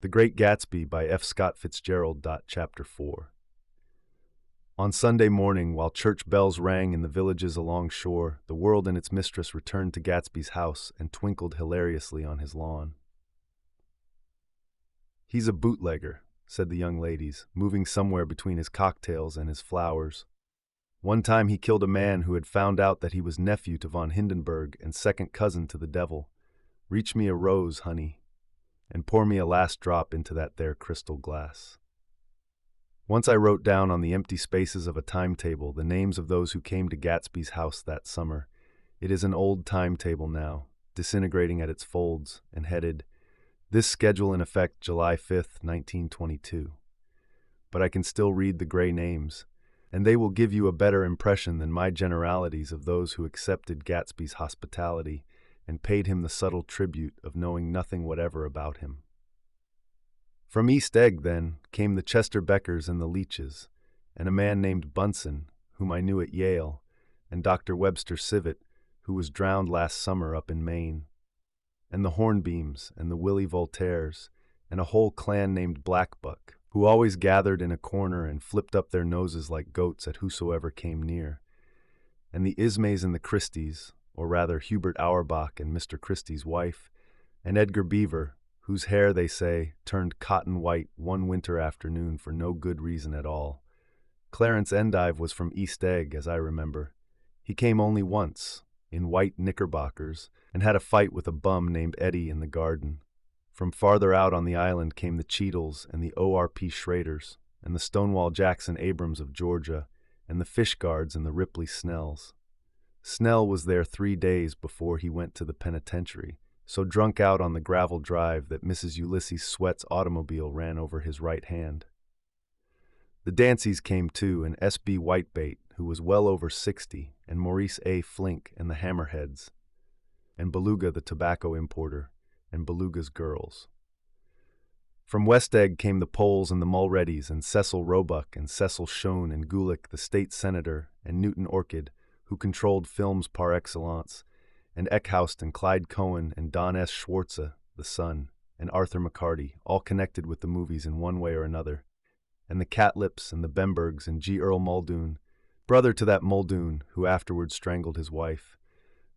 The Great Gatsby by F. Scott Fitzgerald. Chapter 4. On Sunday morning, while church bells rang in the villages along shore, the world and its mistress returned to Gatsby's house and twinkled hilariously on his lawn. "He's a bootlegger," said the young ladies, moving somewhere between his cocktails and his flowers. "One time he killed a man who had found out that he was nephew to von Hindenburg and second cousin to the devil. Reach me a rose, honey, and pour me a last drop into that there crystal glass." Once I wrote down on the empty spaces of a timetable the names of those who came to Gatsby's house that summer. It is an old timetable now, disintegrating at its folds, and headed, "This schedule in effect July 5th, 1922. But I can still read the gray names, and they will give you a better impression than my generalities of those who accepted Gatsby's hospitality and paid him the subtle tribute of knowing nothing whatever about him. From East Egg, then, came the Chester Beckers and the Leaches, and a man named Bunsen, whom I knew at Yale, and Dr. Webster Civet, who was drowned last summer up in Maine, and the Hornbeams and the Willie Voltaires, and a whole clan named Blackbuck, who always gathered in a corner and flipped up their noses like goats at whosoever came near, and the Ismays and the Christies, or rather Hubert Auerbach and Mr. Christie's wife, and Edgar Beaver, whose hair, they say, turned cotton white one winter afternoon for no good reason at all. Clarence Endive was from East Egg, as I remember. He came only once, in white knickerbockers, and had a fight with a bum named Eddie in the garden. From farther out on the island came the Cheadles and the O.R.P. Schraders, and the Stonewall Jackson Abrams of Georgia, and the Fishguards and the Ripley Snells. Snell was there 3 days before he went to the penitentiary, so drunk out on the gravel drive that Mrs. Ulysses Sweat's automobile ran over his right hand. The Danceys came too, and S.B. Whitebait, who was well over 60, and Maurice A. Flink and the Hammerheads, and Beluga the tobacco importer, and Beluga's girls. From West Egg came the Poles and the Mulreadys, and Cecil Roebuck and Cecil Schoen and Gulick the state senator, and Newton Orchid, who controlled films par excellence, and Eckhoust and Clyde Cohen and Don S. Schwartza, the son, and Arthur McCarty, all connected with the movies in one way or another, and the Catlips and the Bembergs and G. Earl Muldoon, brother to that Muldoon who afterwards strangled his wife.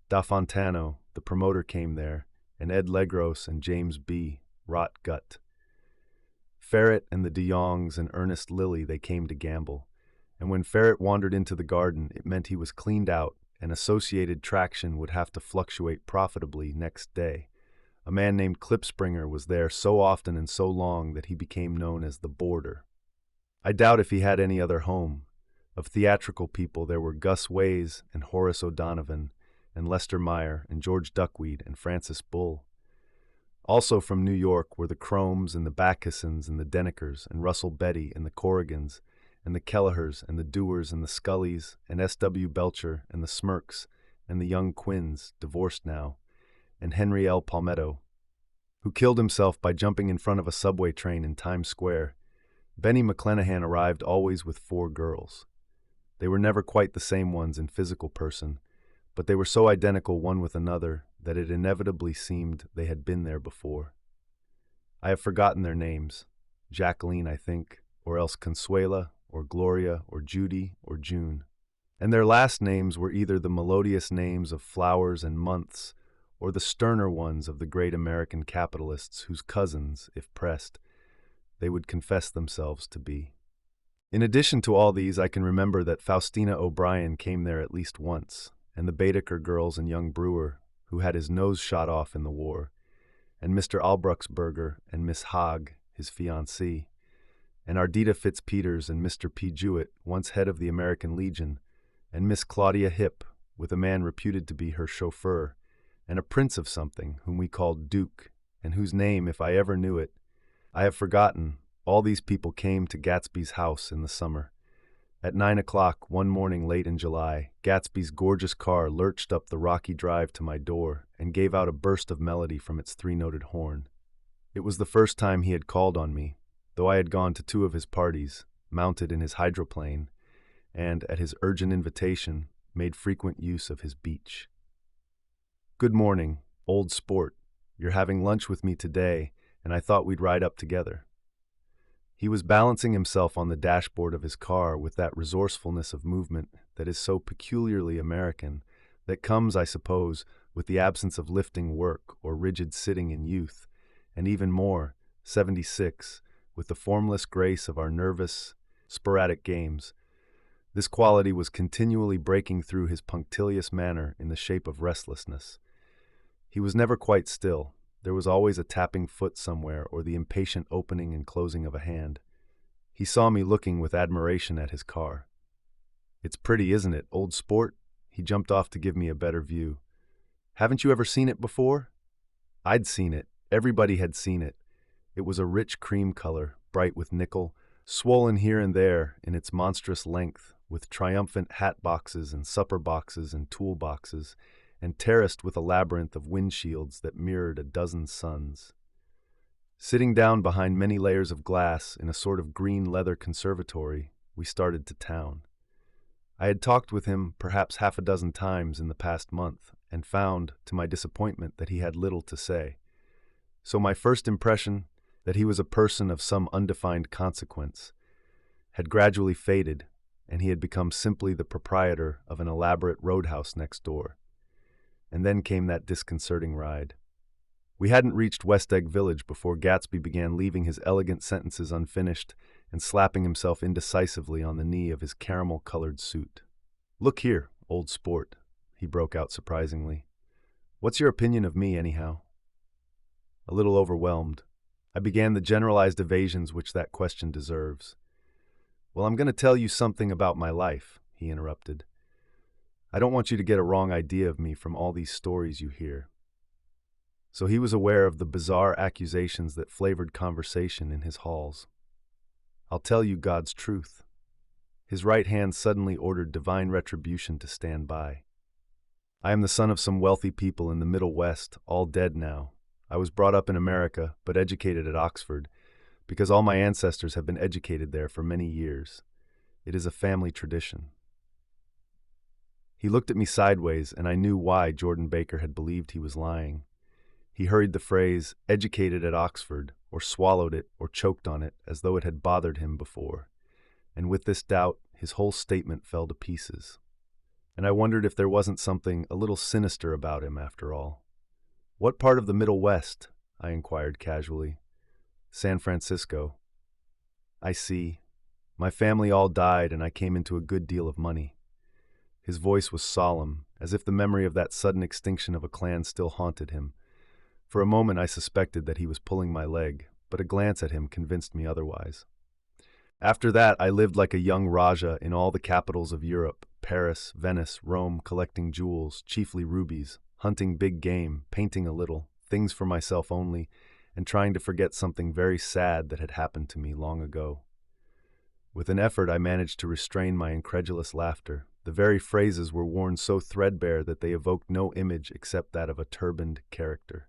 Da Fontano, the promoter, came there, and Ed Legros and James B. Rot Gut. Ferret and the de Jongs and Ernest Lilly, they came to gamble. And when Ferret wandered into the garden, it meant he was cleaned out, and Associated Traction would have to fluctuate profitably next day. A man named Klipspringer was there so often and so long that he became known as the Boarder. I doubt if he had any other home. Of theatrical people there were Gus Ways and Horace O'Donovan, and Lester Meyer and George Duckweed and Francis Bull. Also from New York were the Chromes and the Backusons and the Denekers and Russell Betty and the Corrigans, and the Kellehers and the Dewars and the Scullys, and S.W. Belcher and the Smirks, and the young Quinns, divorced now, and Henry L. Palmetto, who killed himself by jumping in front of a subway train in Times Square. Benny McClenahan arrived always with 4 girls. They were never quite the same ones in physical person, but they were so identical one with another that it inevitably seemed they had been there before. I have forgotten their names. Jacqueline, I think, or else Consuela, or Gloria, or Judy, or June. And their last names were either the melodious names of flowers and months, or the sterner ones of the great American capitalists whose cousins, if pressed, they would confess themselves to be. In addition to all these, I can remember that Faustina O'Brien came there at least once, and the Baedeker girls and young Brewer, who had his nose shot off in the war, and Mr. Albruxberger and Miss Haag, his fiancée, and Ardita Fitzpeters and Mr. P. Jewett, once head of the American Legion, and Miss Claudia Hipp, with a man reputed to be her chauffeur, and a prince of something, whom we called Duke, and whose name, if I ever knew it, I have forgotten. All these people came to Gatsby's house in the summer. At 9 o'clock one morning late in July, Gatsby's gorgeous car lurched up the rocky drive to my door and gave out a burst of melody from its 3-noted horn. It was the first time he had called on me, though I had gone to 2 of his parties, mounted in his hydroplane, and, at his urgent invitation, made frequent use of his beach. "Good morning, old sport. You're having lunch with me today, and I thought we'd ride up together. He was balancing himself on the dashboard of his car with that resourcefulness of movement that is so peculiarly American, that comes, I suppose, with the absence of lifting work or rigid sitting in youth, and even more, 76, with the formless grace of our nervous, sporadic games. This quality was continually breaking through his punctilious manner in the shape of restlessness. He was never quite still. There was always a tapping foot somewhere or the impatient opening and closing of a hand. He saw me looking with admiration at his car. "It's pretty, isn't it, old sport?" He jumped off to give me a better view. "Haven't you ever seen it before?" I'd seen it. Everybody had seen it. It was a rich cream color, bright with nickel, swollen here and there in its monstrous length, with triumphant hat boxes and supper boxes and tool boxes, and terraced with a labyrinth of windshields that mirrored a dozen suns. Sitting down behind many layers of glass in a sort of green leather conservatory, we started to town. I had talked with him perhaps half a dozen times in the past month, and found, to my disappointment, that he had little to say. So my first impression, that he was a person of some undefined consequence, had gradually faded, and he had become simply the proprietor of an elaborate roadhouse next door. And then came that disconcerting ride. We hadn't reached West Egg Village before Gatsby began leaving his elegant sentences unfinished and slapping himself indecisively on the knee of his caramel-colored suit. "Look here, old sport," he broke out surprisingly. "What's your opinion of me, anyhow?" A little overwhelmed, I began the generalized evasions which that question deserves. "Well, I'm going to tell you something about my life," he interrupted. "I don't want you to get a wrong idea of me from all these stories you hear." So he was aware of the bizarre accusations that flavored conversation in his halls. "I'll tell you God's truth." His right hand suddenly ordered divine retribution to stand by. "I am the son of some wealthy people in the Middle West, all dead now. I was brought up in America, but educated at Oxford, because all my ancestors have been educated there for many years. It is a family tradition." He looked at me sideways, and I knew why Jordan Baker had believed he was lying. He hurried the phrase, "educated at Oxford," or swallowed it, or choked on it, as though it had bothered him before. And with this doubt, his whole statement fell to pieces. And I wondered if there wasn't something a little sinister about him, after all. "What part of the Middle West?" I inquired casually. "San Francisco." "I see. My family all died, and I came into a good deal of money." His voice was solemn, as if the memory of that sudden extinction of a clan still haunted him. For a moment I suspected that he was pulling my leg, but a glance at him convinced me otherwise. "After that, I lived like a young Rajah in all the capitals of Europe, Paris, Venice, Rome, collecting jewels, chiefly rubies, hunting big game, painting a little, things for myself only, and trying to forget something very sad that had happened to me long ago." With an effort I managed to restrain my incredulous laughter. The very phrases were worn so threadbare that they evoked no image except that of a turbaned character,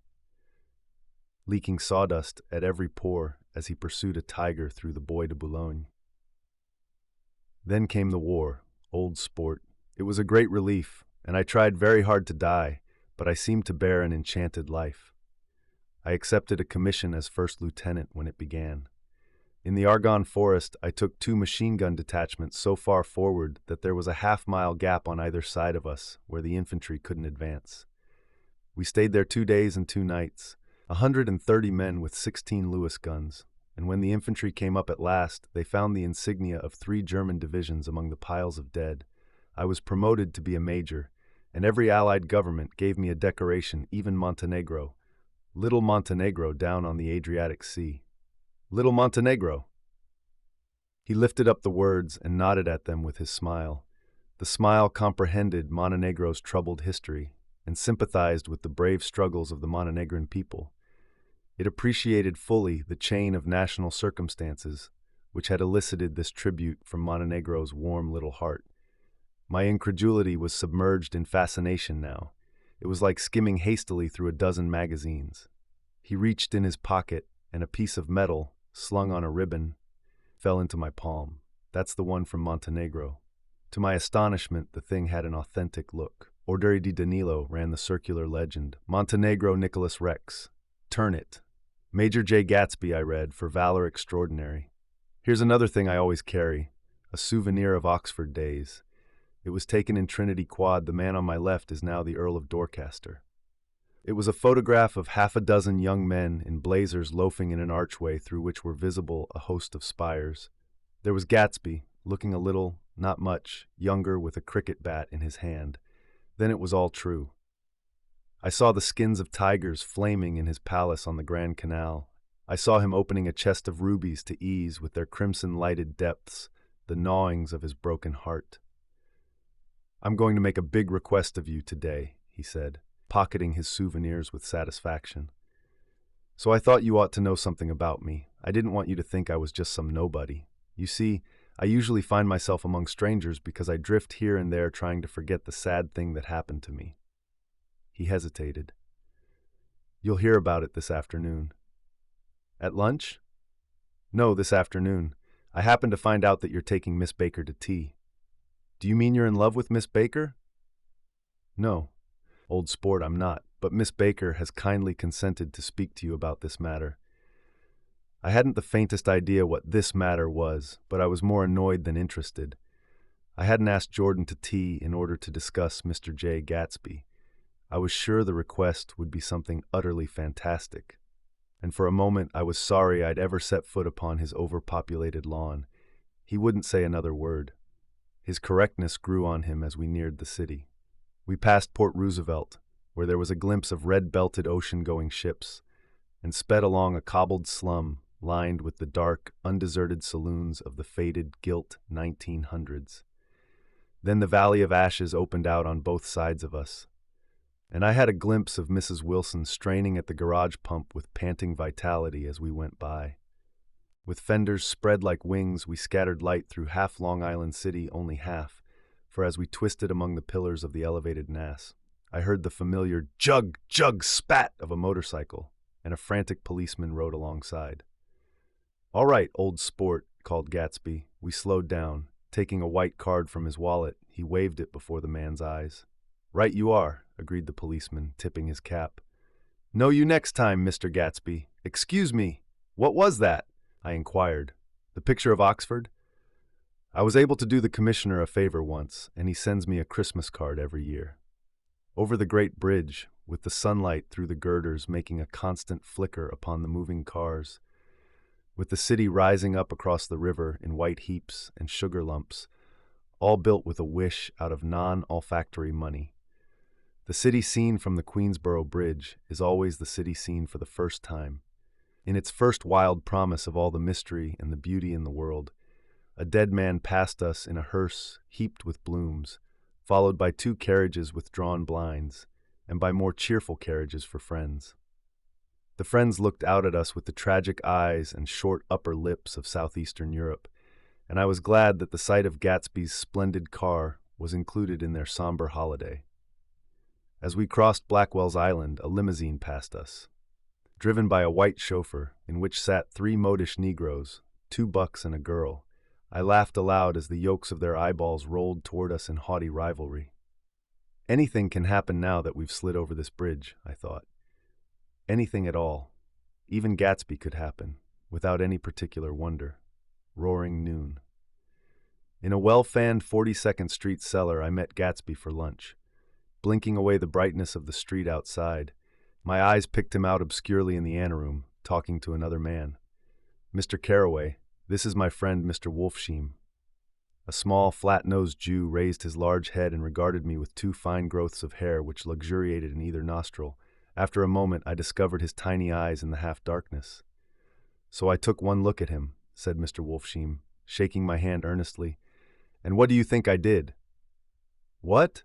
leaking sawdust at every pore as he pursued a tiger through the Bois de Boulogne. Then came the war, old sport. It was a great relief, and I tried very hard to die, but I seemed to bear an enchanted life. I accepted a commission as first lieutenant when it began. In the Argonne Forest, I took 2 machine-gun detachments so far forward that there was a half-mile gap on either side of us where the infantry couldn't advance. We stayed there 2 days and 2 nights, 130 men with 16 Lewis guns, and when the infantry came up at last, they found the insignia of 3 German divisions among the piles of dead. I was promoted to be a major, and every Allied government gave me a decoration, even Montenegro. Little Montenegro down on the Adriatic Sea. Little Montenegro. He lifted up the words and nodded at them with his smile. The smile comprehended Montenegro's troubled history and sympathized with the brave struggles of the Montenegrin people. It appreciated fully the chain of national circumstances which had elicited this tribute from Montenegro's warm little heart. My incredulity was submerged in fascination now. It was like skimming hastily through a dozen magazines. He reached in his pocket, and a piece of metal, slung on a ribbon, fell into my palm. "That's the one from Montenegro." To my astonishment, the thing had an authentic look. Orderi di Danilo ran the circular legend. "Montenegro Nicholas Rex. Turn it." Major Jay Gatsby, I read, for valor extraordinary. Here's another thing I always carry, a souvenir of Oxford days. It was taken in Trinity Quad. The man on my left is now the Earl of Dorchester. It was a photograph of half a dozen young men in blazers loafing in an archway through which were visible a host of spires. There was Gatsby, looking a little, not much, younger with a cricket bat in his hand. Then it was all true. I saw the skins of tigers flaming in his palace on the Grand Canal. I saw him opening a chest of rubies to ease with their crimson-lighted depths the gnawings of his broken heart. "I'm going to make a big request of you today," he said, pocketing his souvenirs with satisfaction. "So I thought you ought to know something about me. I didn't want you to think I was just some nobody. You see, I usually find myself among strangers because I drift here and there trying to forget the sad thing that happened to me." He hesitated. "You'll hear about it this afternoon." "At lunch?" "No, this afternoon. I happen to find out that you're taking Miss Baker to tea." "Do you mean you're in love with Miss Baker?" "No, old sport, I'm not, but Miss Baker has kindly consented to speak to you about this matter." I hadn't the faintest idea what this matter was, but I was more annoyed than interested. I hadn't asked Jordan to tea in order to discuss Mr. Jay Gatsby. I was sure the request would be something utterly fantastic, and for a moment I was sorry I'd ever set foot upon his overpopulated lawn. He wouldn't say another word. His correctness grew on him as we neared the city. We passed Port Roosevelt, where there was a glimpse of red-belted ocean-going ships, and sped along a cobbled slum lined with the dark, undeserted saloons of the faded, gilt 1900s. Then the Valley of Ashes opened out on both sides of us, and I had a glimpse of Mrs. Wilson straining at the garage pump with panting vitality as we went by. With fenders spread like wings, we scattered light through half Long Island City, only half, for as we twisted among the pillars of the elevated Nass, I heard the familiar jug, jug, spat of a motorcycle, and a frantic policeman rode alongside. "All right, old sport," called Gatsby. We slowed down. Taking a white card from his wallet, he waved it before the man's eyes. "Right you are," agreed the policeman, tipping his cap. "Know you next time, Mr. Gatsby. Excuse me, what was that?" I inquired. "The picture of Oxford?" "I was able to do the commissioner a favor once, and he sends me a Christmas card every year." Over the great bridge, with the sunlight through the girders making a constant flicker upon the moving cars, with the city rising up across the river in white heaps and sugar lumps, all built with a wish out of non-olfactory money. The city seen from the Queensboro Bridge is always the city seen for the first time. In its first wild promise of all the mystery and the beauty in the world, a dead man passed us in a hearse heaped with blooms, followed by 2 carriages with drawn blinds, and by more cheerful carriages for friends. The friends looked out at us with the tragic eyes and short upper lips of southeastern Europe, and I was glad that the sight of Gatsby's splendid car was included in their somber holiday. As we crossed Blackwell's Island, a limousine passed us, driven by a white chauffeur, in which sat 3 modish Negroes, 2 bucks and a girl. I laughed aloud as the yolks of their eyeballs rolled toward us in haughty rivalry. Anything can happen now that we've slid over this bridge, I thought. Anything at all. Even Gatsby could happen, without any particular wonder. Roaring noon. In a well-fanned 42nd Street cellar, I met Gatsby for lunch. Blinking away the brightness of the street outside, my eyes picked him out obscurely in the anteroom, talking to another man. "Mr. Carraway, this is my friend Mr. Wolfsheim." A small, flat-nosed Jew raised his large head and regarded me with 2 fine growths of hair which luxuriated in either nostril. After a moment, I discovered his tiny eyes in the half-darkness. "So I took one look at him," said Mr. Wolfsheim, shaking my hand earnestly. "And what do you think I did?" "What?"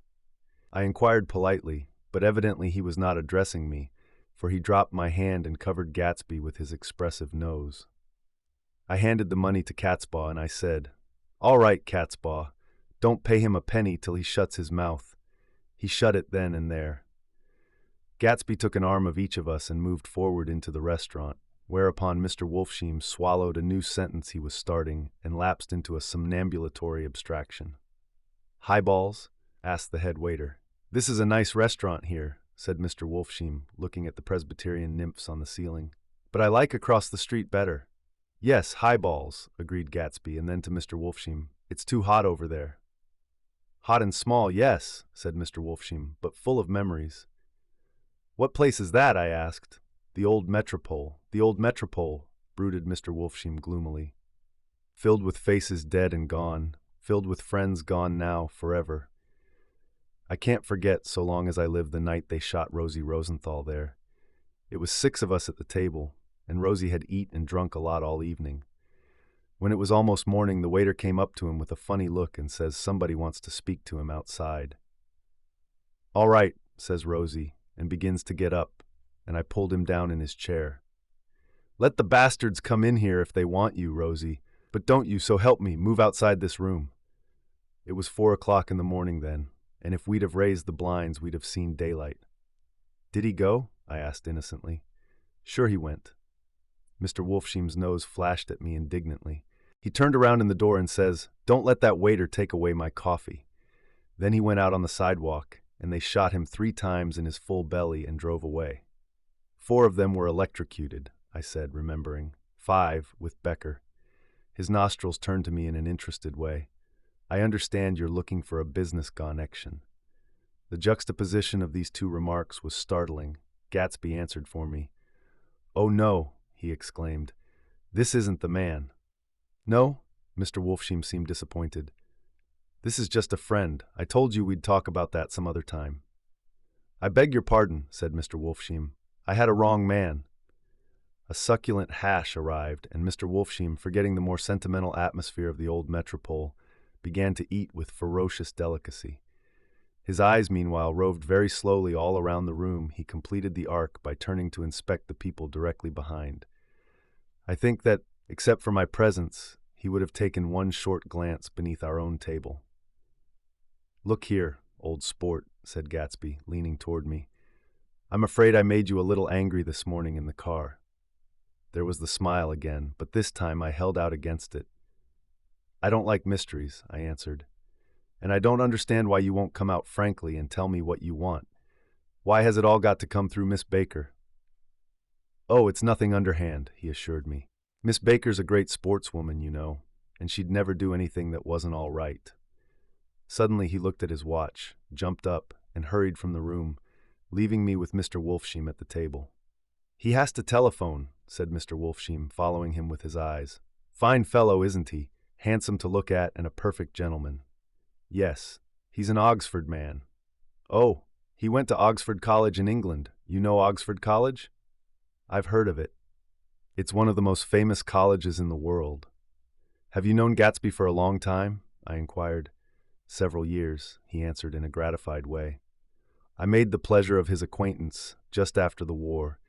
I inquired politely, but evidently he was not addressing me, for he dropped my hand and covered Gatsby with his expressive nose. I handed the money to Catspaw and I said, "All right, Catspaw, don't pay him a penny till he shuts his mouth." He shut it then and there. Gatsby took an arm of each of us and moved forward into the restaurant, whereupon Mr. Wolfsheim swallowed a new sentence he was starting and lapsed into a somnambulatory abstraction. "Highballs?" asked the head waiter. "This is a nice restaurant here," said Mr. Wolfsheim, looking at the Presbyterian nymphs on the ceiling. But I like across the street better. Yes, highballs, agreed Gatsby, and then to Mr. Wolfsheim, it's too hot over there. Hot and small, yes, said Mr. Wolfsheim, but full of memories. What place is that? I asked. The old metropole, brooded Mr. Wolfsheim gloomily. Filled with faces dead and gone, filled with friends gone now forever. I can't forget, so long as I live, the night they shot Rosie Rosenthal there. It was 6 of us at the table, and Rosie had eat and drunk a lot all evening. When it was almost morning, the waiter came up to him with a funny look and says somebody wants to speak to him outside. All right, says Rosie, and begins to get up, and I pulled him down in his chair. Let the bastards come in here if they want you, Rosie, but don't you, so help me, move outside this room. It was 4 o'clock in the morning then, and if we'd have raised the blinds, we'd have seen daylight. Did he go? I asked innocently. Sure he went. Mr. Wolfsheim's nose flashed at me indignantly. He turned around in the door and says, Don't let that waiter take away my coffee. Then he went out on the sidewalk, and they shot him 3 times in his full belly and drove away. 4 of them were electrocuted, I said, remembering. 5 with Becker. His nostrils turned to me in an interested way. I understand you're looking for a business connection. The juxtaposition of these 2 remarks was startling. Gatsby answered for me. Oh no, he exclaimed. This isn't the man. No? Mr. Wolfsheim seemed disappointed. This is just a friend. I told you we'd talk about that some other time. I beg your pardon, said Mr. Wolfsheim. I had a wrong man. A succulent hash arrived, and Mr. Wolfsheim, forgetting the more sentimental atmosphere of the old metropole, began to eat with ferocious delicacy. His eyes, meanwhile, roved very slowly all around the room. He completed the arc by turning to inspect the people directly behind. I think that, except for my presence, he would have taken one short glance beneath our own table. Look here, old sport, said Gatsby, leaning toward me. I'm afraid I made you a little angry this morning in the car. There was the smile again, but this time I held out against it. I don't like mysteries, I answered. And I don't understand why you won't come out frankly and tell me what you want. Why has it all got to come through Miss Baker? Oh, it's nothing underhand, he assured me. Miss Baker's a great sportswoman, you know, and she'd never do anything that wasn't all right. Suddenly he looked at his watch, jumped up, and hurried from the room, leaving me with Mr. Wolfsheim at the table. He has to telephone, said Mr. Wolfsheim, following him with his eyes. Fine fellow, isn't he? Handsome to look at and a perfect gentleman. Yes, he's an Oxford man. Oh, he went to Oxford College in England. You know Oxford College? I've heard of it. It's one of the most famous colleges in the world. Have you known Gatsby for a long time? I inquired. Several years, he answered in a gratified way. I made the pleasure of his acquaintance just after the war,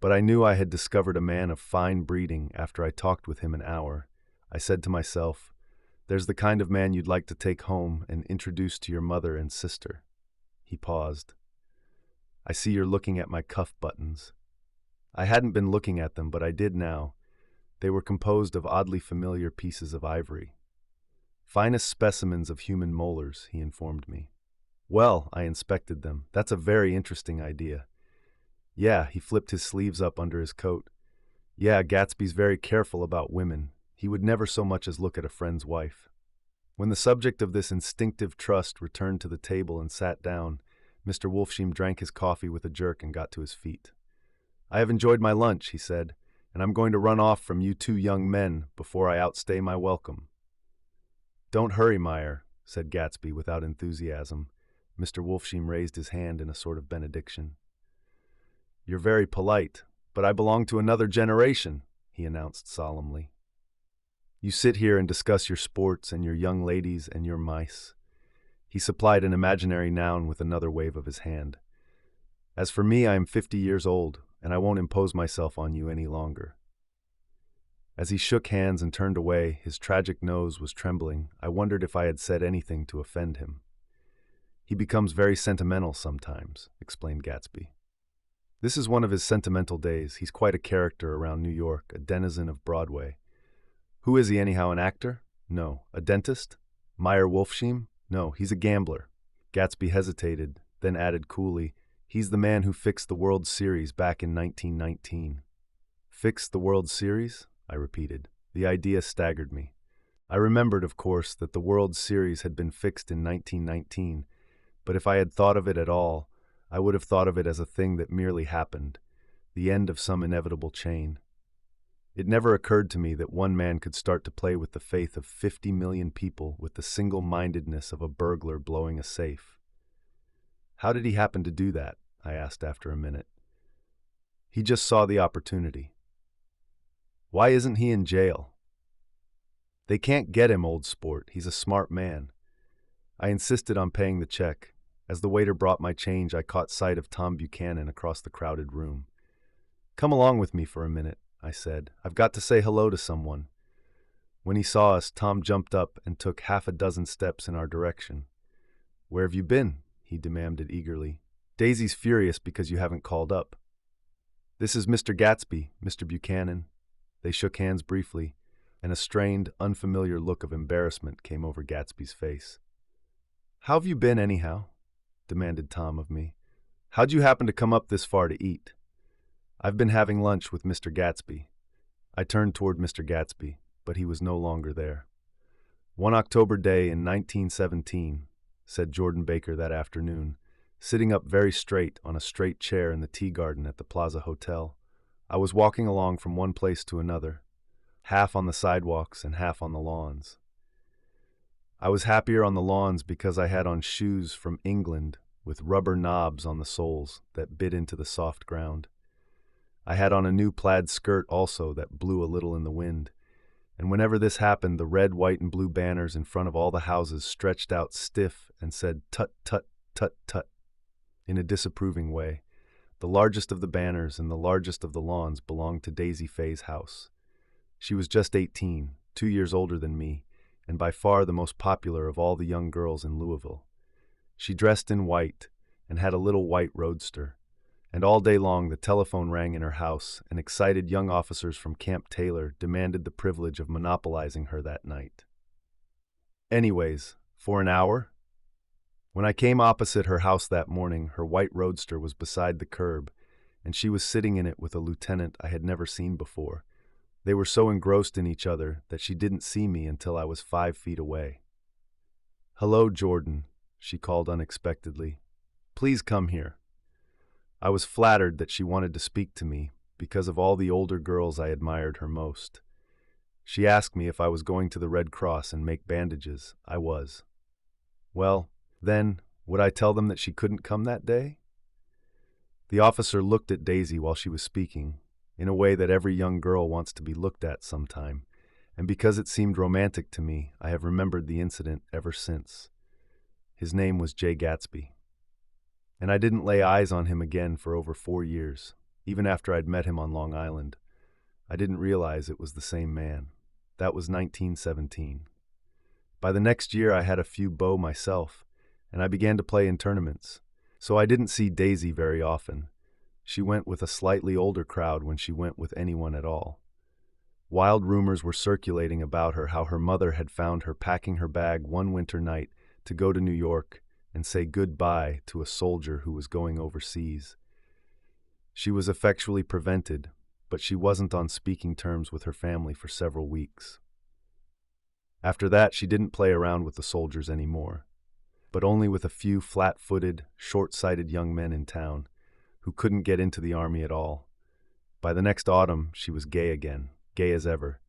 but I knew I had discovered a man of fine breeding after I talked with him an hour. I said to myself, there's the kind of man you'd like to take home and introduce to your mother and sister. He paused. I see you're looking at my cuff buttons. I hadn't been looking at them, but I did now. They were composed of oddly familiar pieces of ivory. Finest specimens of human molars, he informed me. Well, I inspected them. That's a very interesting idea. Yeah, he flipped his sleeves up under his coat. Yeah, Gatsby's very careful about women. He would never so much as look at a friend's wife. When the subject of this instinctive trust returned to the table and sat down, Mr. Wolfsheim drank his coffee with a jerk and got to his feet. I have enjoyed my lunch, he said, and I'm going to run off from you 2 young men before I outstay my welcome. Don't hurry, Meyer, said Gatsby without enthusiasm. Mr. Wolfsheim raised his hand in a sort of benediction. You're very polite, but I belong to another generation, he announced solemnly. You sit here and discuss your sports and your young ladies and your mice. He supplied an imaginary noun with another wave of his hand. As for me, I am 50 years old, and I won't impose myself on you any longer. As he shook hands and turned away, his tragic nose was trembling. I wondered if I had said anything to offend him. He becomes very sentimental sometimes, explained Gatsby. This is one of his sentimental days. He's quite a character around New York, a denizen of Broadway. Who is he anyhow, an actor? No. A dentist? Meyer Wolfsheim? No, he's a gambler. Gatsby hesitated, then added coolly, he's the man who fixed the World Series back in 1919. Fix the World Series? I repeated. The idea staggered me. I remembered, of course, that the World Series had been fixed in 1919, but if I had thought of it at all, I would have thought of it as a thing that merely happened, the end of some inevitable chain. It never occurred to me that one man could start to play with the faith of 50 million people with the single-mindedness of a burglar blowing a safe. How did he happen to do that? I asked after a minute. He just saw the opportunity. Why isn't he in jail? They can't get him, old sport. He's a smart man. I insisted on paying the check. As the waiter brought my change, I caught sight of Tom Buchanan across the crowded room. Come along with me for a minute, I said. I've got to say hello to someone. When he saw us, Tom jumped up and took half a dozen steps in our direction. Where have you been? He demanded eagerly. Daisy's furious because you haven't called up. This is Mr. Gatsby, Mr. Buchanan. They shook hands briefly, and a strained, unfamiliar look of embarrassment came over Gatsby's face. How have you been, anyhow? Demanded Tom of me. How'd you happen to come up this far to eat? I've been having lunch with Mr. Gatsby. I turned toward Mr. Gatsby, but he was no longer there. One October day in 1917, said Jordan Baker that afternoon, sitting up very straight on a straight chair in the tea garden at the Plaza Hotel. I was walking along from one place to another, half on the sidewalks and half on the lawns. I was happier on the lawns because I had on shoes from England with rubber knobs on the soles that bit into the soft ground. I had on a new plaid skirt also that blew a little in the wind, and whenever this happened, the red, white, and blue banners in front of all the houses stretched out stiff and said tut, tut, tut, tut, in a disapproving way. The largest of the banners and the largest of the lawns belonged to Daisy Faye's house. She was just 18, 2 years older than me, and by far the most popular of all the young girls in Louisville. She dressed in white and had a little white roadster, and all day long the telephone rang in her house, and excited young officers from Camp Taylor demanded the privilege of monopolizing her that night. Anyways, for an hour? When I came opposite her house that morning, her white roadster was beside the curb, and she was sitting in it with a lieutenant I had never seen before. They were so engrossed in each other that she didn't see me until I was 5 feet away. Hello, Jordan, she called unexpectedly. Please come here. I was flattered that she wanted to speak to me because of all the older girls I admired her most. She asked me if I was going to the Red Cross and make bandages. I was. Well, then, would I tell them that she couldn't come that day? The officer looked at Daisy while she was speaking, in a way that every young girl wants to be looked at sometime, and because it seemed romantic to me, I have remembered the incident ever since. His name was Jay Gatsby. And I didn't lay eyes on him again for over 4 years, even after I'd met him on Long Island. I didn't realize it was the same man. That was 1917. By the next year, I had a few beaux myself, and I began to play in tournaments, so I didn't see Daisy very often. She went with a slightly older crowd when she went with anyone at all. Wild rumors were circulating about her how her mother had found her packing her bag one winter night to go to New York and say goodbye to a soldier who was going overseas. She was effectually prevented, but she wasn't on speaking terms with her family for several weeks. After that, she didn't play around with the soldiers anymore, but only with a few flat-footed, short-sighted young men in town who couldn't get into the army at all. By the next autumn, she was gay again, gay as ever.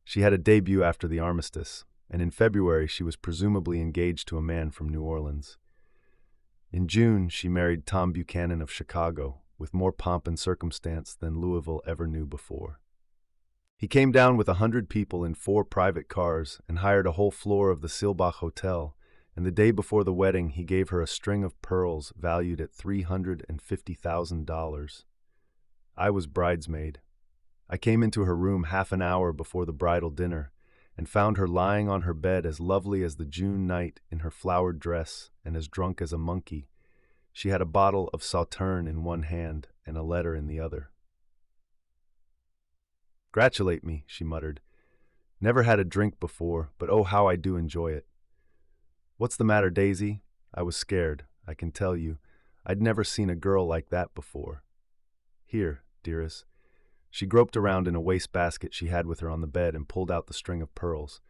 She had a debut after the armistice, and in February she was presumably engaged to a man from New Orleans. In June, she married Tom Buchanan of Chicago, with more pomp and circumstance than Louisville ever knew before. He came down with 100 people in 4 private cars and hired a whole floor of the Silbach Hotel, and the day before the wedding he gave her a string of pearls valued at $350,000. I was bridesmaid. I came into her room half an hour before the bridal dinner and found her lying on her bed as lovely as the June night in her flowered dress and as drunk as a monkey. She had a bottle of Sauterne in one hand and a letter in the other. "Gratulate me," she muttered. "Never had a drink before, but oh, how I do enjoy it." "What's the matter, Daisy?" I was scared, I can tell you. I'd never seen a girl like that before. "Here, dearest." She groped around in a wastebasket she had with her on the bed and pulled out the string of pearls.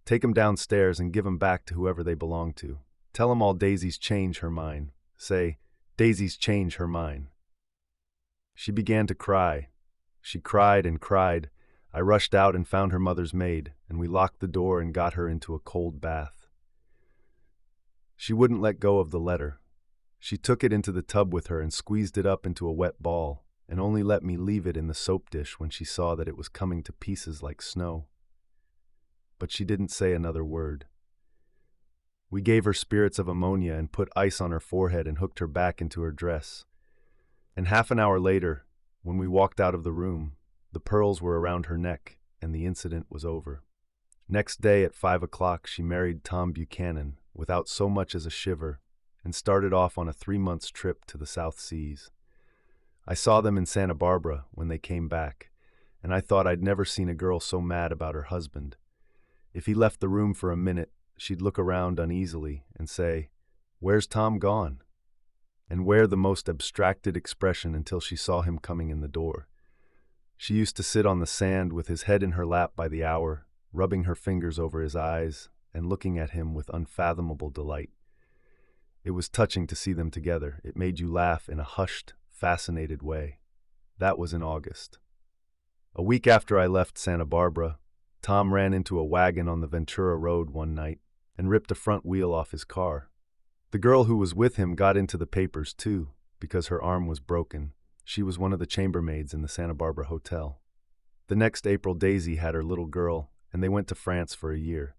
"Take 'em downstairs and give 'em back to whoever they belong to. Tell 'em all Daisy's change her mind. Say, Daisy's change her mind." She began to cry. She cried and cried. I rushed out and found her mother's maid, and we locked the door and got her into a cold bath. She wouldn't let go of the letter. She took it into the tub with her and squeezed it up into a wet ball, and only let me leave it in the soap dish when she saw that it was coming to pieces like snow. But she didn't say another word. We gave her spirits of ammonia and put ice on her forehead and hooked her back into her dress. And half an hour later, when we walked out of the room, the pearls were around her neck, and the incident was over. Next day at 5 o'clock, she married Tom Buchanan, without so much as a shiver, and started off on a 3-month trip to the South Seas. I saw them in Santa Barbara when they came back, and I thought I'd never seen a girl so mad about her husband. If he left the room for a minute, she'd look around uneasily and say, "Where's Tom gone?" and wear the most abstracted expression until she saw him coming in the door. She used to sit on the sand with his head in her lap by the hour, rubbing her fingers over his eyes and looking at him with unfathomable delight. It was touching to see them together. It made you laugh in a hushed, fascinated way. That was in August. A week after I left Santa Barbara, Tom ran into a wagon on the Ventura Road one night and ripped a front wheel off his car. The girl who was with him got into the papers too, because her arm was broken. She was one of the chambermaids in the Santa Barbara hotel. The next April, Daisy had her little girl, and they went to France for a year.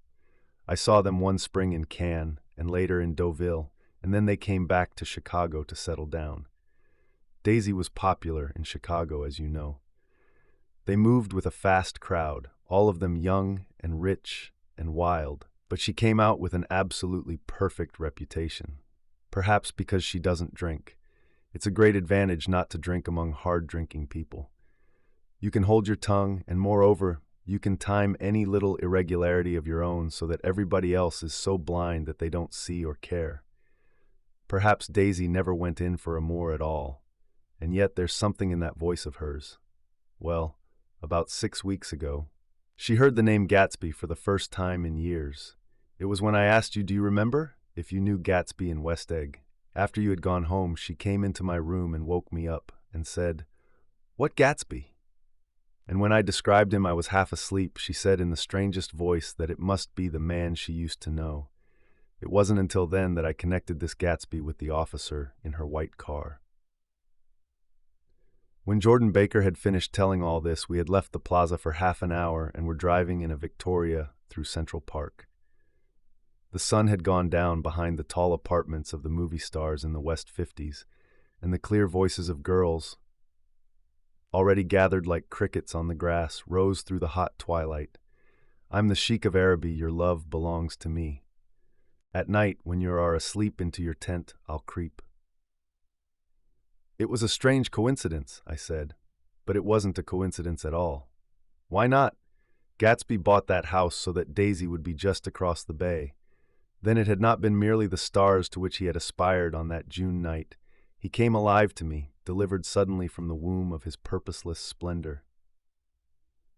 I saw them one spring in Cannes and later in Deauville, and then they came back to Chicago to settle down. Daisy was popular in Chicago, as you know. They moved with a fast crowd, all of them young and rich and wild, but she came out with an absolutely perfect reputation. Perhaps because she doesn't drink. It's a great advantage not to drink among hard-drinking people. You can hold your tongue, and moreover, you can time any little irregularity of your own so that everybody else is so blind that they don't see or care. Perhaps Daisy never went in for amour at all, and yet there's something in that voice of hers. Well, about 6 weeks ago, she heard the name Gatsby for the first time in years. It was when I asked you, do you remember, if you knew Gatsby in West Egg. After you had gone home, she came into my room and woke me up and said, "What Gatsby?" And when I described him, I was half asleep. She said in the strangest voice that it must be the man she used to know. It wasn't until then that I connected this Gatsby with the officer in her white car. When Jordan Baker had finished telling all this, we had left the plaza for half an hour and were driving in a Victoria through Central Park. The sun had gone down behind the tall apartments of the movie stars in the West 50s, and the clear voices of girls, already gathered like crickets on the grass, rose through the hot twilight. "I'm the Sheik of Araby, your love belongs to me. At night, when you are asleep into your tent, I'll creep." It was a strange coincidence, I said, but it wasn't a coincidence at all. Why not? Gatsby bought that house so that Daisy would be just across the bay. Then it had not been merely the stars to which he had aspired on that June night. He came alive to me, delivered suddenly from the womb of his purposeless splendor.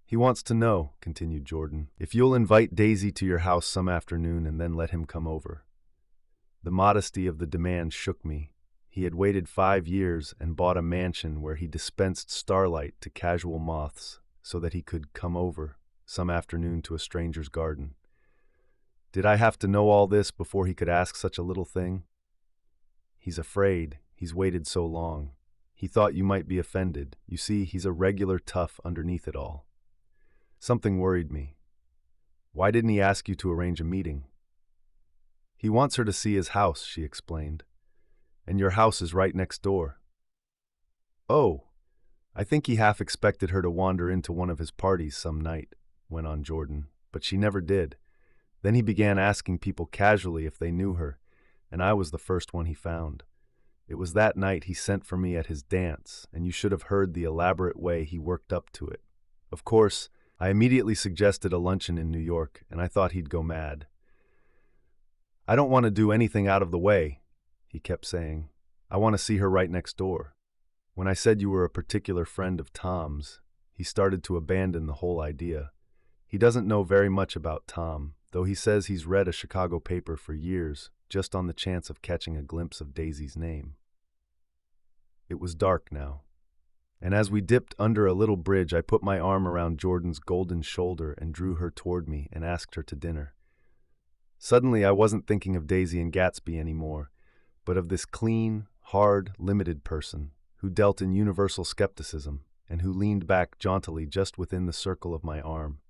"He wants to know," continued Jordan, "if you'll invite Daisy to your house some afternoon and then let him come over." The modesty of the demand shook me. He had waited 5 years and bought a mansion where he dispensed starlight to casual moths so that he could come over some afternoon to a stranger's garden. Did I have to know all this before he could ask such a little thing? "He's afraid. He's waited so long. He thought you might be offended. You see, he's a regular tough underneath it all." Something worried me. "Why didn't he ask you to arrange a meeting?" "He wants her to see his house," she explained. "And your house is right next door." "Oh, I think he half expected her to wander into one of his parties some night," went on Jordan, "but she never did. Then he began asking people casually if they knew her, and I was the first one he found. It was that night he sent for me at his dance, and you should have heard the elaborate way he worked up to it. Of course, I immediately suggested a luncheon in New York, and I thought he'd go mad. "I don't want to do anything out of the way," he kept saying. "I want to see her right next door." When I said you were a particular friend of Tom's, he started to abandon the whole idea. He doesn't know very much about Tom, though he says he's read a Chicago paper for years, just on the chance of catching a glimpse of Daisy's name. It was dark now, and as we dipped under a little bridge, I put my arm around Jordan's golden shoulder and drew her toward me and asked her to dinner. Suddenly, I wasn't thinking of Daisy and Gatsby anymore, but of this clean, hard, limited person who dealt in universal skepticism and who leaned back jauntily just within the circle of my arm.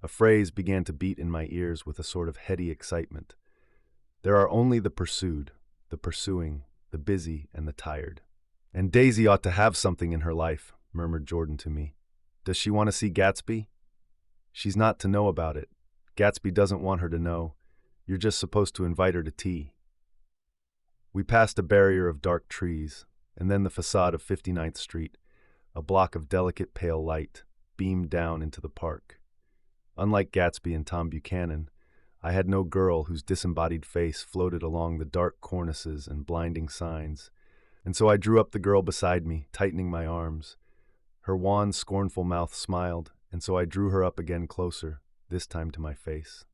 A phrase began to beat in my ears with a sort of heady excitement. There are only the pursued, the pursuing, the busy, and the tired. And Daisy ought to have something in her life, murmured Jordan to me. Does she want to see Gatsby? She's not to know about it. Gatsby doesn't want her to know. You're just supposed to invite her to tea. We passed a barrier of dark trees, and then the facade of 59th Street, a block of delicate pale light, beamed down into the park. Unlike Gatsby and Tom Buchanan, I had no girl whose disembodied face floated along the dark cornices and blinding signs, and so I drew up the girl beside me, tightening my arms. Her wan, scornful mouth smiled, and so I drew her up again closer, this time to my face.